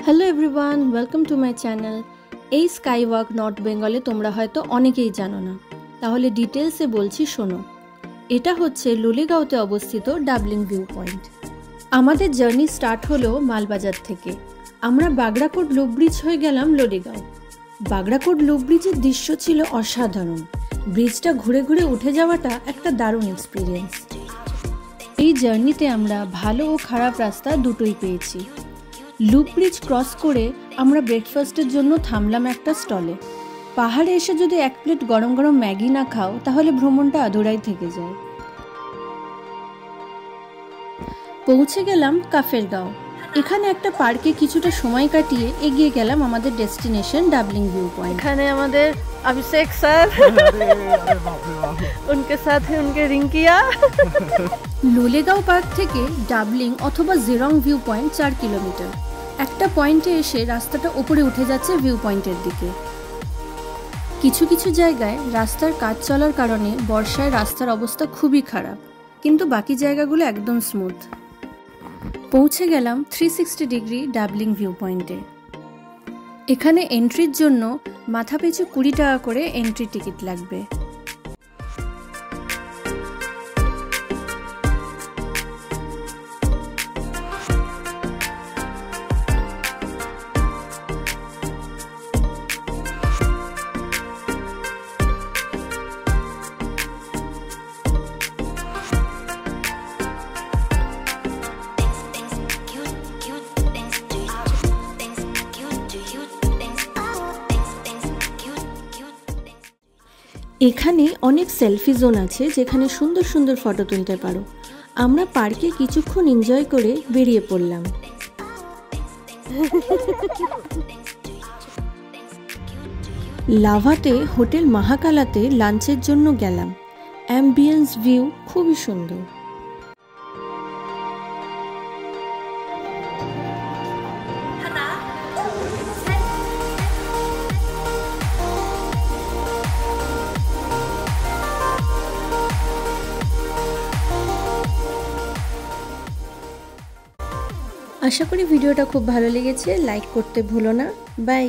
Hello everyone, welcome to my channel. এই sky walk north বেঙ্গলে তোমরা হয়তো অনেকেই জানো না, তাহলে ডিটেলসে বলছি শোনো। এটা হচ্ছে লোলেগাঁওতে অবস্থিত ডাবলিং ভিউ পয়েন্ট। আমাদের জার্নি স্টার্ট হলো মালবাজার থেকে। আমরা বাগড়াকোট লুপ ব্রিজ হয়ে গেলাম লোলেগাঁও। বাগড়াকোট লুপ ব্রিজের দৃশ্য ছিল অসাধারণ। ব্রিজটা ঘুরে ঘুরে উঠে যাওয়াটা একটা দারুণ এক্সপিরিয়েন্স। এই জার্নিতে আমরা ভালো ও খারাপ রাস্তা দুটোই পেয়েছি। লুপ ব্রিজ ক্রস করে আমরা ব্রেকফাস্টের জন্য থামলাম একটা স্টলে। পাহাড়ে এসে যদি এক প্লেট গরম গরম ম্যাগি না খাও তাহলে ভ্রমণটা আধুরাই থেকে যায়। পৌঁছে গেলাম কাফেরগাঁও। এখানে একটা পার্কে কিছুটা সময় কাটিয়ে এগিয়ে গেলাম আমাদের ডেস্টিনেশন ডাবলিং ভিউ পয়েন্ট। এখানে আমাদের अभिषेक सर उनके साथ ही उनके रिंकिया। লোলেগাঁও পার্ক থেকে ডাবলিং অথবা জেরং ভিউ পয়েন্ট 4 কিলোমিটার। একটা পয়েন্টে এসে রাস্তাটা উপরে উঠে যাচ্ছে ভিউ পয়েন্টের দিকে। কিছু কিছু জায়গায় রাস্তার কাজ চলার কারণে বর্ষায় রাস্তার অবস্থা খুবই খারাপ, কিন্তু বাকি জায়গাগুলো একদম স্মুথ। পৌঁছে গেলাম 360 ডিগ্রি ডাবলিং ভিউ পয়েন্টে। এখানে এন্ট্রির জন্য মাথাপিছু 20 টাকা করে এন্ট্রি টিকিট লাগবে। এখানে অনেক সেলফি জোন আছে যেখানে সুন্দর সুন্দর ফটো তুলতে পারো। আমরা পার্কে কিছুক্ষণ এনজয় করে বেরিয়ে পড়লাম। লাভাতে হোটেল মহাকালাতে লাঞ্চের জন্য গেলাম। অ্যাম্বিয়েন্স ভিউ খুবই সুন্দর। আশা করি ভিডিওটা খুব ভালো লেগেছে। লাইক করতে ভুলো না। বাই।